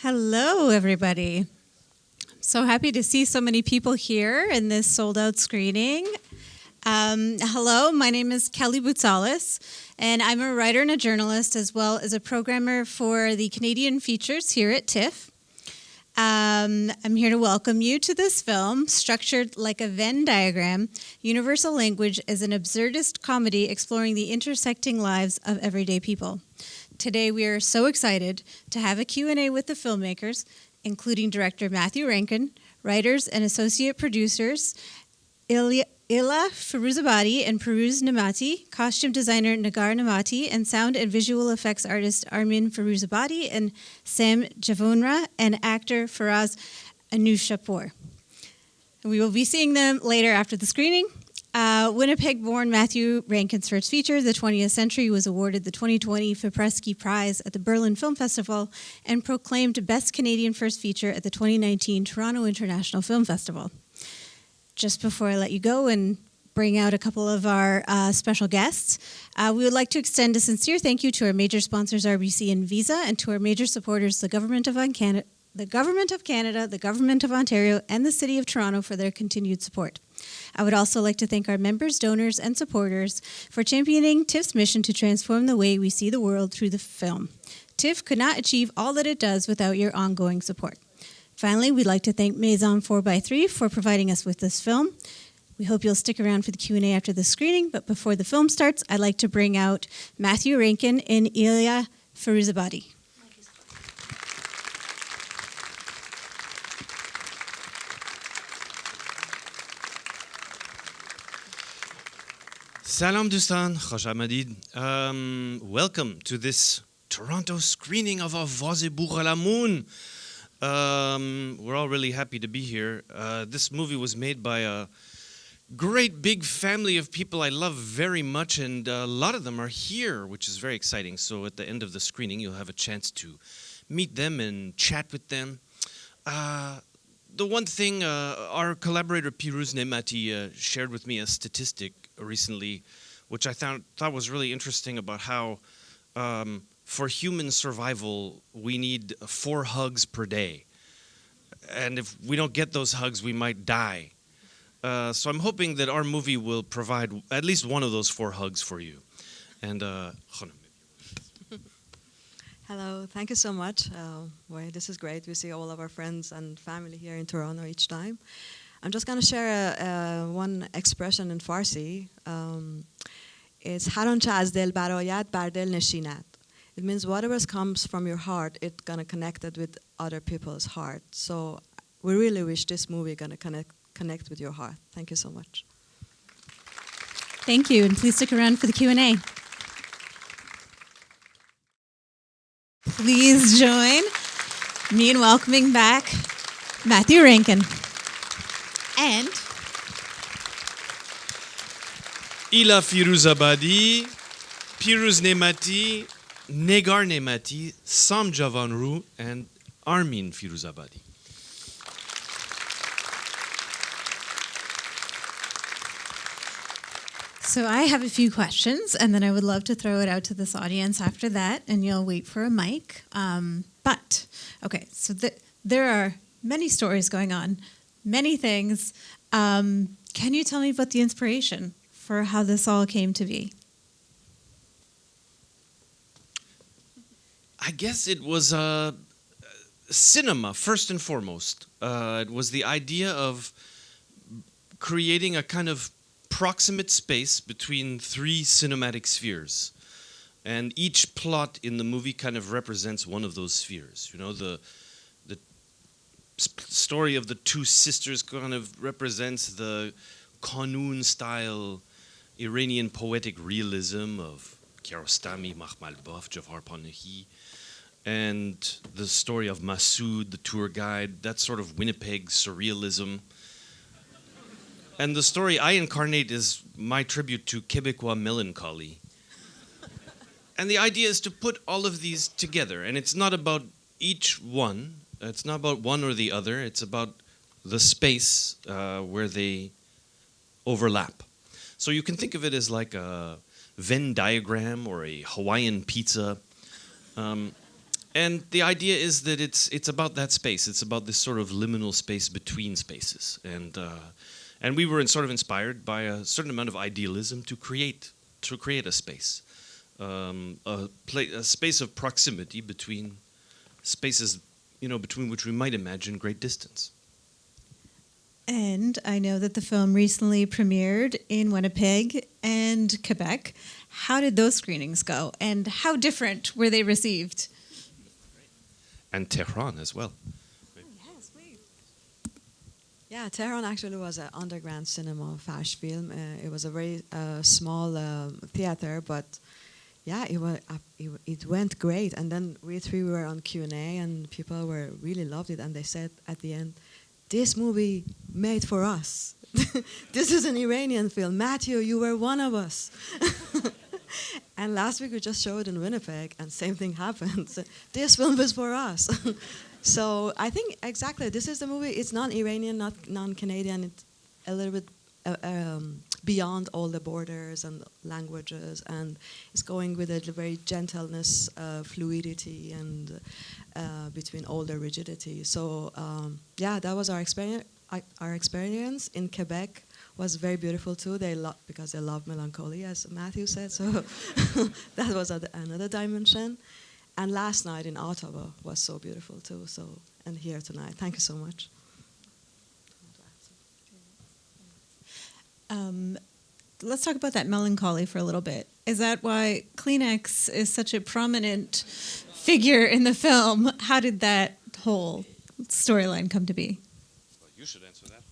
Hello, everybody. So happy to see so many people here in this sold-out screening. Hello, my name is Kelly Brutalist, and I'm a writer and a journalist, as well as a programmer for the Canadian features here at TIFF. I'm here to welcome you to this film, structured like a Venn diagram. Universal Language is an absurdist comedy exploring the intersecting lives of everyday people. Today, we are so excited to have a Q&A with the filmmakers, including director Matthew Rankin, writers and associate producers Ila Firuzabadi and Pirooz Nemati, costume designer Nagar Nemati, and sound and visual effects artist Armin Firuzabadi and Sam Javonra, and actor Faraz Anushapur. We will be seeing them later after the screening. Winnipeg-born Matthew Rankin's first feature, The 20th Century, was awarded the 2020 Fipresci Prize at the Berlin Film Festival and proclaimed Best Canadian First Feature at the 2019 Toronto International Film Festival. Just before I let you go and bring out a couple of our special guests, we would like to extend a sincere thank you to our major sponsors, RBC and Visa, and to our major supporters, the Government of Canada, the Government of Ontario, and the City of Toronto for their continued support. I would also like to thank our members, donors, and supporters for championing TIFF's mission to transform the way we see the world through the film. TIFF could not achieve all that it does without your ongoing support. Finally, we'd like to thank Maison 4x3 for providing us with this film. We hope you'll stick around for the Q&A after the screening, but before the film starts, I'd like to bring out Matthew Rankin and Ila Firuzabadi. Salam Dustan, Khosh Amadid. Welcome to this Toronto screening of Avaze Bourg la Moon. We're all really happy to be here. This movie was made by a great big family of people I love very much, and a lot of them are here, which is very exciting. So at the end of the screening, you'll have a chance to meet them and chat with them. The one thing, our collaborator Pirooz Nemati shared with me a statistic recently, which I thought was really interesting, about how for human survival, we need 4 hugs per day. And if we don't get those hugs, we might die. So I'm hoping that our movie will provide at least one of those 4 hugs for you. And Hello, thank you so much. This is great. We see all of our friends and family here in Toronto each time. I'm just going to share one expression in Farsi. It's هر آنچه از دل برآید بر دل نشیند. It means whatever comes from your heart, it's going to connect it with other people's heart. So we really wish this movie going to connect with your heart. Thank you so much. Thank you, and please stick around for the Q&A. Please join me in welcoming back Matthew Rankin and Ila Firuzabadi, Pirooz Nemati, Nagar Nemati, Sam Javonra, and Armin Firuzabadi. So I have a few questions, and then I would love to throw it out to this audience after that, and you'll wait for a mic. So there are many stories going on, many things. Can you tell me about the inspiration for how this all came to be? I guess it was cinema, first and foremost. It was the idea of creating a kind of proximate space between 3 cinematic spheres. And each plot in the movie kind of represents one of those spheres. You know, the story of the 2 sisters kind of represents the Qanun-style Iranian poetic realism of Kiarostami, Mahmalbaf, Jafar Panahi. And the story of Massoud, the tour guide, that sort of Winnipeg surrealism. And the story I incarnate is my tribute to Quebecois melancholy. And the idea is to put all of these together. And it's not about each one. It's not about one or the other. It's about the space where they overlap. So you can think of it as like a Venn diagram or a Hawaiian pizza. And the idea is that it's about that space. It's about this sort of liminal space between spaces. And we were sort of inspired by a certain amount of idealism to create a space, a space of proximity between spaces, between which we might imagine great distance. And I know that the film recently premiered in Winnipeg and Quebec. How did those screenings go, and how different were they received? And Tehran as well. Yes, please. Yeah, Tehran actually was an underground cinema flash film. It was a very small theater, but yeah, it went great. And then we three were on Q&A, and people really loved it. And they said at the end, "This movie made for us. This is an Iranian film. Matthew, you were one of us." And last week we just showed in Winnipeg, and same thing happened. So, this film is for us. So I think exactly this is the movie. It's non-Iranian, not non-Canadian. It's a little bit beyond all the borders and languages, and it's going with a very gentleness, fluidity, and between all the rigidity. So yeah, that was our experience. Our experience in Quebec was very beautiful too. Because they love melancholy, as Matthew said. So that was another dimension. And last night in Ottawa was so beautiful too. So, and here tonight. Thank you so much. Let's talk about that melancholy for a little bit. Is that why Kleenex is such a prominent figure in the film? How did that whole storyline come to be? Well, you should answer that.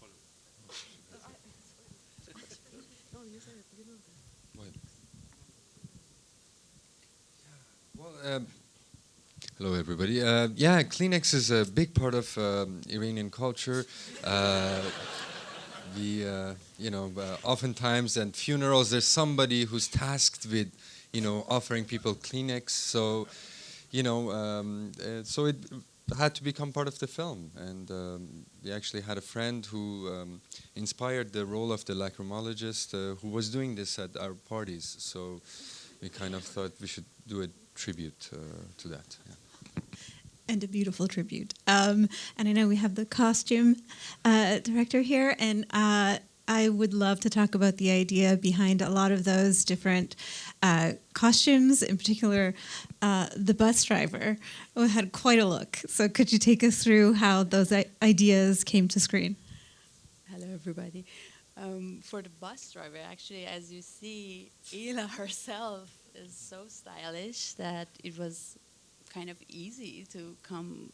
Well, hello everybody. Yeah, Kleenex is a big part of Iranian culture. Oftentimes at funerals, there's somebody who's tasked with, offering people Kleenex. So, so it had to become part of the film. And we actually had a friend who inspired the role of the lacrimologist who was doing this at our parties. So we kind of thought we should do a tribute to that. Yeah. And a beautiful tribute. And I know we have the costume director here, and I would love to talk about the idea behind a lot of those different costumes, in particular the bus driver, who had quite a look. So could you take us through how those ideas came to screen? Hello, everybody. For the bus driver, actually, as you see, Ila herself is so stylish that it was kind of easy to come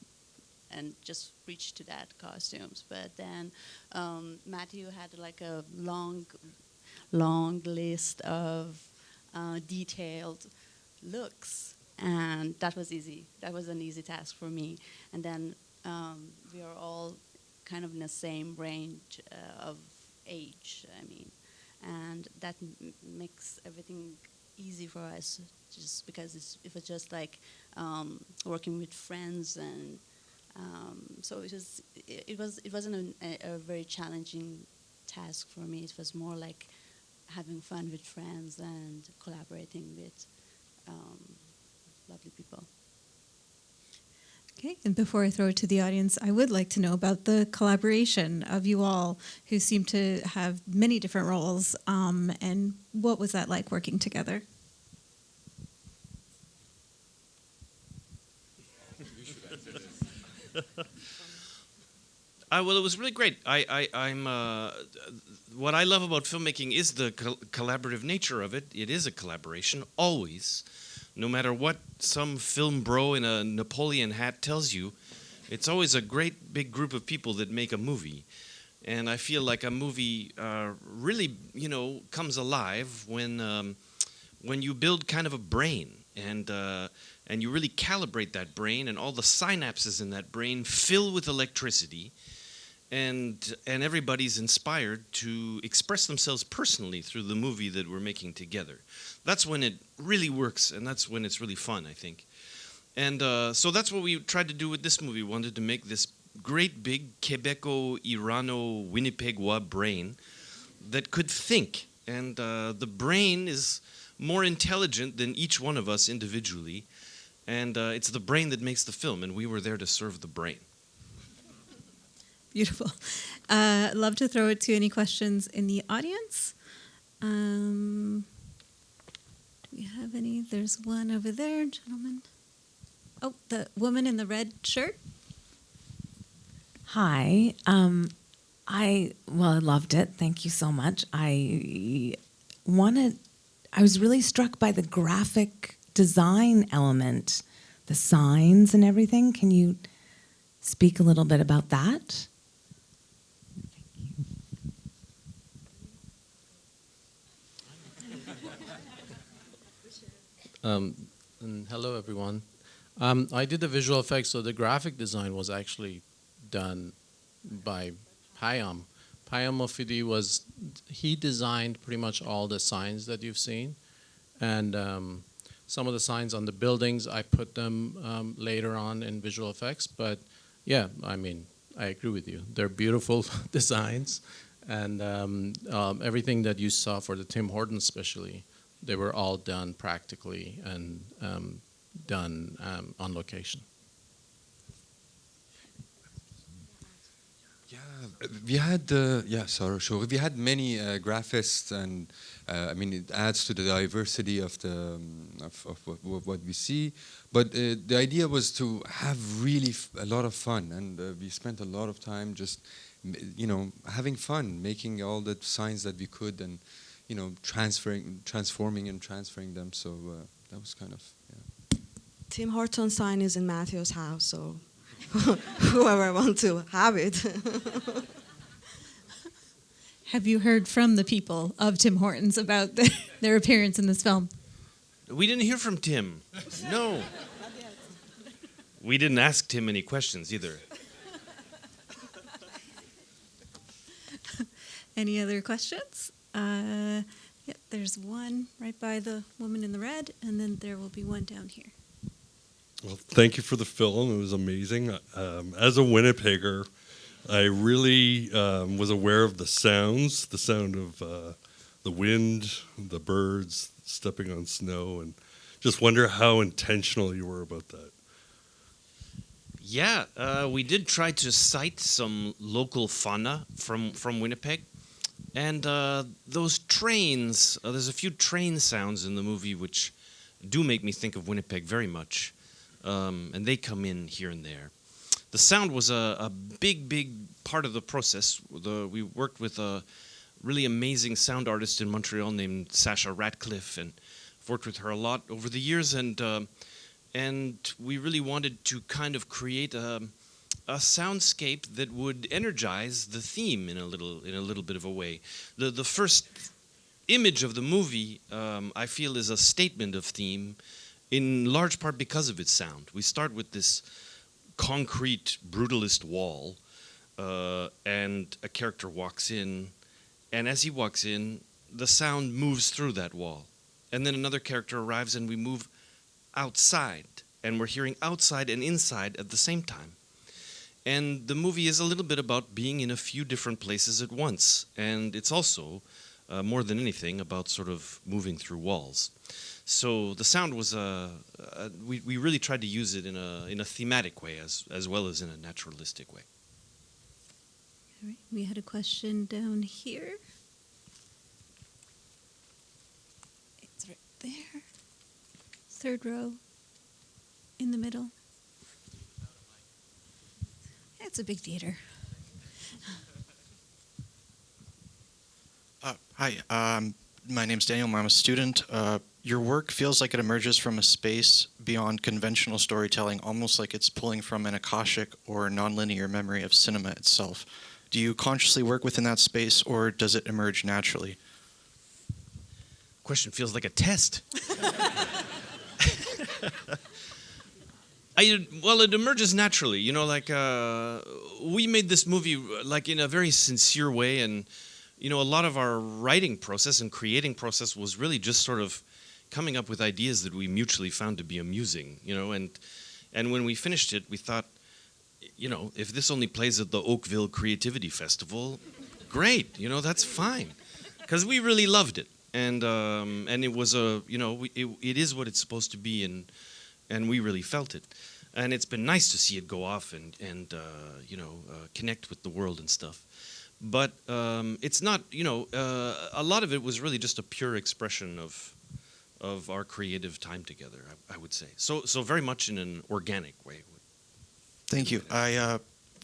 and just reach to that costumes. But then Matthew had like a long list of detailed looks, and that was easy. That was an easy task for me. And then we are all kind of in the same range of age, and that makes everything easy for us, just because it was just like working with friends, and so it wasn't a very challenging task for me. It was more like having fun with friends and collaborating with lovely people. Okay, and before I throw it to the audience, I would like to know about the collaboration of you all, who seem to have many different roles, and what was that like working together? Well, it was really great. I'm what I love about filmmaking is the collaborative nature of it. It is a collaboration, always. No matter what some film bro in a Napoleon hat tells you, it's always a great big group of people that make a movie. And I feel like a movie really, comes alive when you build kind of a brain, and you really calibrate that brain, and all the synapses in that brain fill with electricity, and everybody's inspired to express themselves personally through the movie that we're making together. That's when it really works, and that's when it's really fun, I think. And so that's what we tried to do with this movie. We wanted to make this great big Quebeco-Irano-Winnipegois brain that could think. And the brain is more intelligent than each one of us individually. And it's the brain that makes the film, and we were there to serve the brain. Beautiful. I'd love to throw it to any questions in the audience. Do we have any? There's one over there, gentlemen. Oh, the woman in the red shirt. Hi. I loved it. Thank you so much. I was really struck by the graphic design element, the signs and everything. Can you speak a little bit about that? And hello, everyone. I did the visual effects, so the graphic design was actually done by Payam. Payam Mofidi he designed pretty much all the signs that you've seen. And some of the signs on the buildings, I put them later on in visual effects. But yeah, I mean, I agree with you. They're beautiful designs. And everything that you saw for the Tim Hortons especially, they were all done practically and done on location. Yeah, we had sure. We had many graphists, and I mean it adds to the diversity of the of what we see. But the idea was to have really a lot of fun, and we spent a lot of time just having fun, making all the signs that we could, and transforming and transferring them. So that was kind of Tim Hortons sign is in Matthew's house, so whoever wants to have it. Have you heard from the people of Tim Hortons about their appearance in this film? We didn't hear from Tim. No. We didn't ask Tim any questions either. Any other questions? Yep, there's one right by the woman in the red, and then there will be one down here. Well, thank you for the film. It was amazing. As a Winnipegger, I really was aware of the sounds, the sound of the wind, the birds stepping on snow, and just wonder how intentional you were about that. Yeah, we did try to cite some local fauna from Winnipeg. And those trains, there's a few train sounds in the movie which do make me think of Winnipeg very much. And they come in here and there. The sound was a big part of the process. We worked with a really amazing sound artist in Montreal named Sasha Ratcliffe, and I've worked with her a lot over the years. And we really wanted to kind of create a soundscape that would energize the theme in a little bit of a way. The first image of the movie, I feel, is a statement of theme, in large part because of its sound. We start with this concrete brutalist wall, and a character walks in, and as he walks in, the sound moves through that wall. And then another character arrives, and we move outside, and we're hearing outside and inside at the same time. And the movie is a little bit about being in a few different places at once. And it's also, more than anything, about sort of moving through walls. So the sound was, we really tried to use it in a thematic way as well as in a naturalistic way. All right, we had a question down here. It's right there. Third row, in the middle. It's a big theater. Hi, my name's Daniel. I'm a student. Your work feels like it emerges from a space beyond conventional storytelling, almost like it's pulling from an akashic or nonlinear memory of cinema itself. Do you consciously work within that space, or does it emerge naturally? Question feels like a test. It emerges naturally. We made this movie like in a very sincere way, and a lot of our writing process and creating process was really just sort of coming up with ideas that we mutually found to be amusing, and when we finished it, we thought, if this only plays at the Oakville Creativity Festival, great, that's fine, because we really loved it, and it was it is what it's supposed to be, and and we really felt it. And it's been nice to see it go off and connect with the world and stuff. But it's not, a lot of it was really just a pure expression of our creative time together, I would say. So very much in an organic way. Thank you.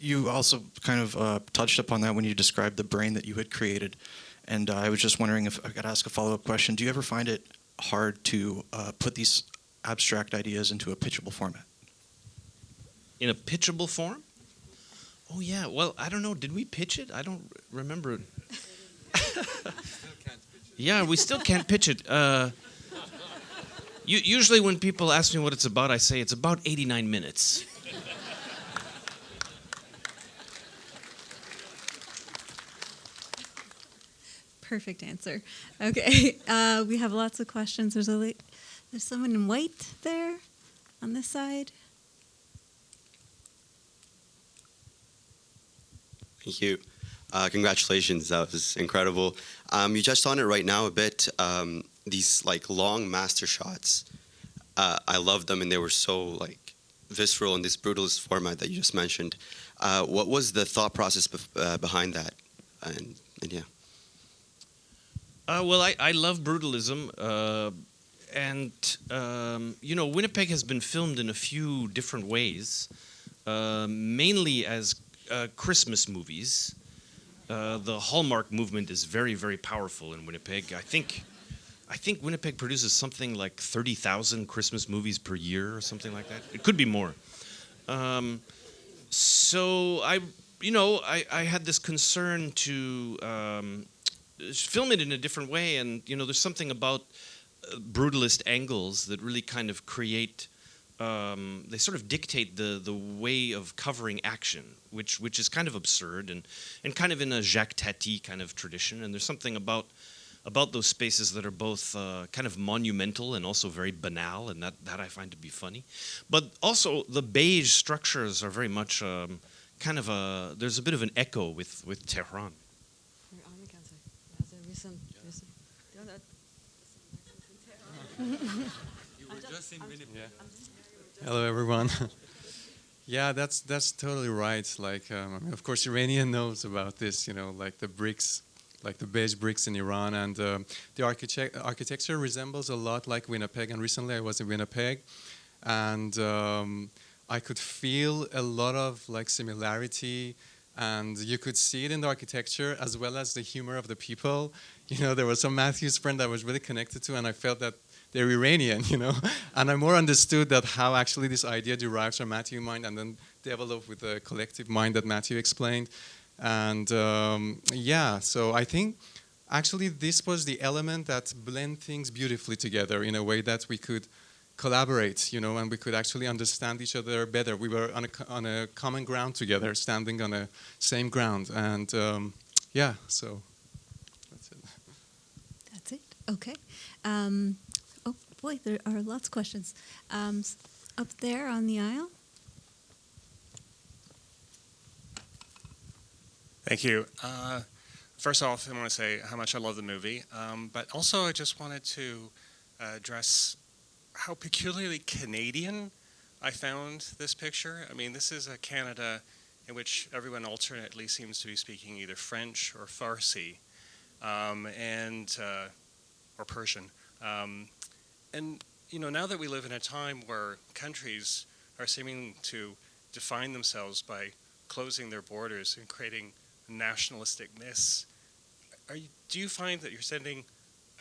You also kind of touched upon that when you described the brain that you had created. And I was just wondering if I could ask a follow-up question. Do you ever find it hard to put these abstract ideas into a pitchable format? In a pitchable form? Oh, yeah. Well, I don't know. Did we pitch it? I don't remember. Yeah, we still can't pitch it. Usually when people ask me what it's about, I say it's about 89 minutes. Perfect answer. Okay, we have lots of questions. There's someone in white there on this side. Thank you. Congratulations, that was incredible. You touched on it right now a bit. These long master shots, I love them, and they were so visceral in this brutalist format that you just mentioned. What was the thought process behind that? And yeah. Well, I love brutalism, and Winnipeg has been filmed in a few different ways, mainly as Christmas movies. The Hallmark movement is very, very powerful in Winnipeg. I think Winnipeg produces something like 30,000 Christmas movies per year or something like that. It could be more. So I had this concern to film it in a different way, and there's something about brutalist angles that really kind of create. They sort of dictate the way of covering action, which is kind of absurd and kind of in a Jacques Tati kind of tradition. And there's something about those spaces that are both kind of monumental and also very banal, and that I find to be funny. But also the beige structures are very much there's a bit of an echo with Tehran. Hello, everyone. Yeah, that's totally right. Of course, Iranian knows about this. The bricks, the beige bricks in Iran, and the architecture resembles a lot like Winnipeg. And recently, I was in Winnipeg, and I could feel a lot of similarity, and you could see it in the architecture as well as the humor of the people. There was some Matthew's friend that I was really connected to, and I felt that they're Iranian, and I more understood that how actually this idea derives from Matthew's mind and then developed with the collective mind that Matthew explained. And so I think actually this was the element that blend things beautifully together in a way that we could collaborate, and we could actually understand each other better. We were on a common ground together, standing on the same ground. And so that's it. That's it? Okay. Boy, there are lots of questions. Up there on the aisle. Thank you. First off, I want to say how much I love the movie, but also I just wanted to address how peculiarly Canadian I found this picture. I mean, this is a Canada in which everyone alternately seems to be speaking either French or Farsi, or Persian. And now that we live in a time where countries are seeming to define themselves by closing their borders and creating nationalistic myths, do you find that you're sending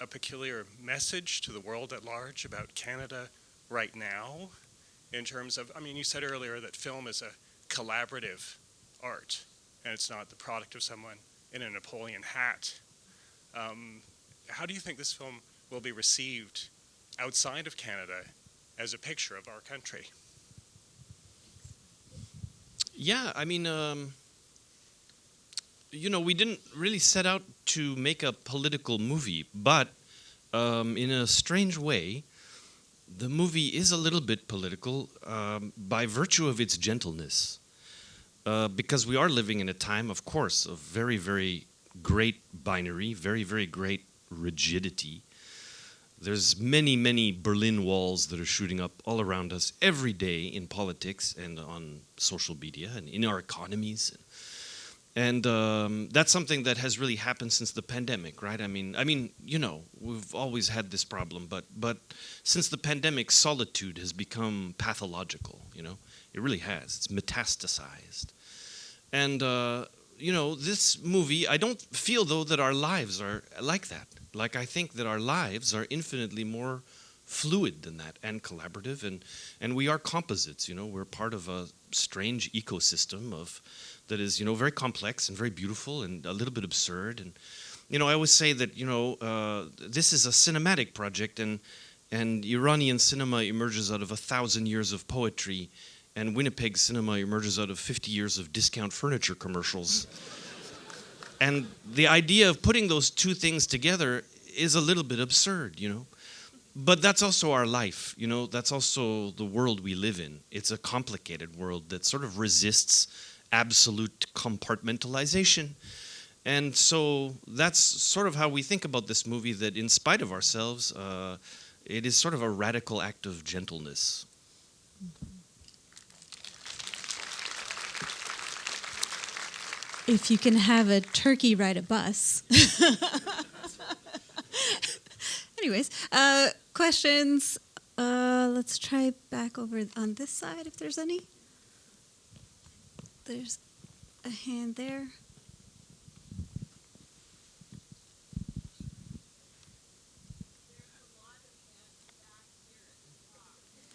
a peculiar message to the world at large about Canada right now? In terms of, you said earlier that film is a collaborative art, and it's not the product of someone in a Napoleon hat. How do you think this film will be received outside of Canada as a picture of our country? Yeah, we didn't really set out to make a political movie, but in a strange way, the movie is a little bit political by virtue of its gentleness. Because we are living in a time, of course, of very, very great binary, very, very great rigidity. There's many, many Berlin walls that are shooting up all around us every day in politics and on social media and in our economies. And that's something that has really happened since the pandemic, right? I mean, you know, we've always had this problem, but since the pandemic, solitude has become pathological, you know? It really has. It's metastasized. And, you know, this movie, I don't feel, though, that our lives are like that. Like, I think that our lives are infinitely more fluid than that and collaborative, and we are composites, you know? We're part of a strange ecosystem that is, you know, very complex and very beautiful and a little bit absurd. And, you know, I always say that, you know, this is a cinematic project, and Iranian cinema emerges out of 1,000 years of poetry, and Winnipeg cinema emerges out of 50 years of discount furniture commercials. And the idea of putting those two things together is a little bit absurd, you know. But that's also our life, you know. That's also the world we live in. It's a complicated world that sort of resists absolute compartmentalization. And so that's sort of how we think about this movie, that in spite of ourselves, it is sort of a radical act of gentleness. If you can have a turkey ride a bus. Anyways, questions? Let's try back over on this side if there's any. There's a hand there.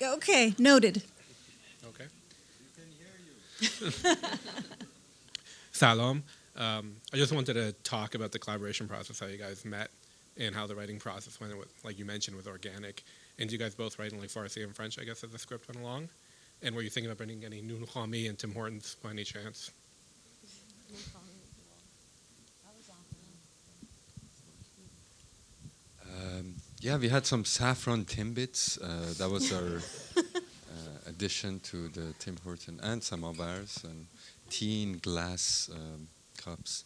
Okay, noted. Okay. Salam. I just wanted to talk about the collaboration process, how you guys met, and how the writing process went, like you mentioned, was organic. And you guys both write in like Farsi and French, I guess, as the script went along. And were you thinking about bringing any Noon Khami and Tim Hortons by any chance? Yeah, we had some saffron Timbits. That was our addition to the Tim Horton, and some bars and tea in glass cups.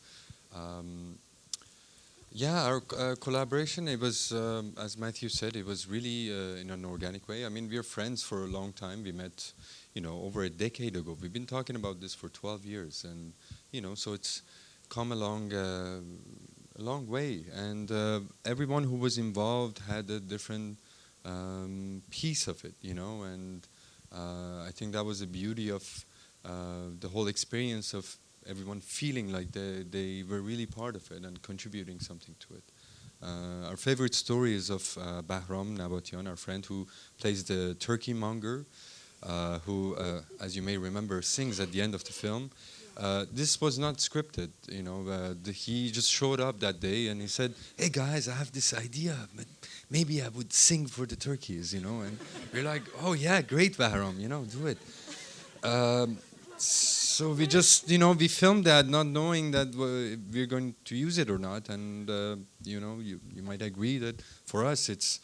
Yeah, our collaboration, it was, as Matthew said, it was really in an organic way. I mean, we are friends for a long time. We met, you know, over a decade ago. We've been talking about this for 12 years. And, you know, so it's come along a long way. And everyone who was involved had a different piece of it, you know. And I think that was the beauty of the whole experience of everyone feeling like they were really part of it and contributing something to it. Our favorite story is of Bahram Nabatian, our friend who plays the turkey monger, who, as you may remember, sings at the end of the film. This was not scripted, you know. He just showed up that day and he said, "Hey guys, I have this idea, but maybe I would sing for the turkeys," you know. And we're like, "Oh yeah, great, Bahram, you know, do it." So we just, you know, we filmed that not knowing that we're going to use it or not. And, you know, you might agree that for us it's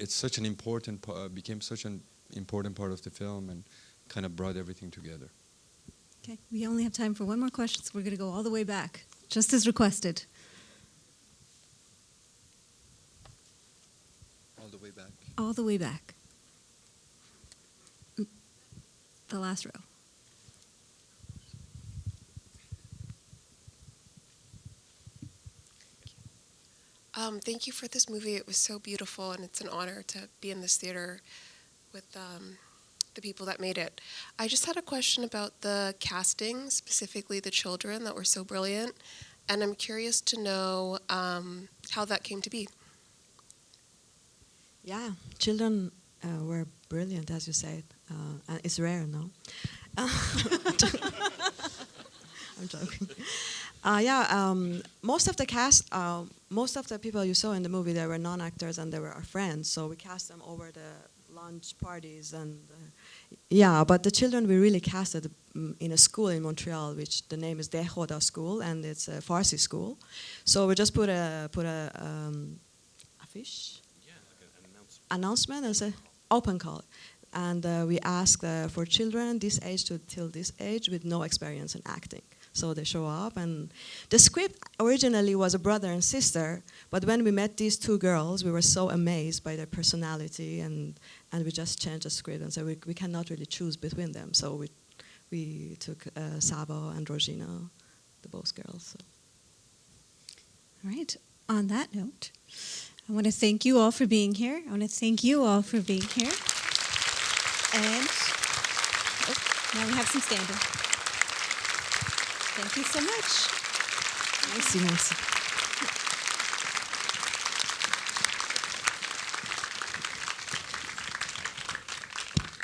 such an important, became such an important part of the film and kind of brought everything together. Okay, we only have time for one more question, so we're going to go all the way back, just as requested. All the way back? All the way back. The last row. Thank you for this movie. It was so beautiful, and it's an honor to be in this theater with the people that made it. I just had a question about the casting, specifically the children that were so brilliant, and I'm curious to know how that came to be. Yeah, children were brilliant, as you said. And it's rare, no? I'm joking. Most of the cast, most of the people you saw in the movie, they were non-actors and they were our friends. So we cast them over the lunch parties and but the children we really casted in a school in Montreal, which the name is Dehoda School, and it's a Farsi school. So we just put a affiche, announcement, and say open call. And we asked for children this age to till this age with no experience in acting. So they show up, and the script originally was a brother and sister, but when we met these two girls, we were so amazed by their personality, and we just changed the script and said we cannot really choose between them. So we took Sabo and Rogina, the both girls. So. All right. On that note, I want to thank you all for being here. I want to thank you all for being here. And now we have some standing. Thank you so much. Merci, merci.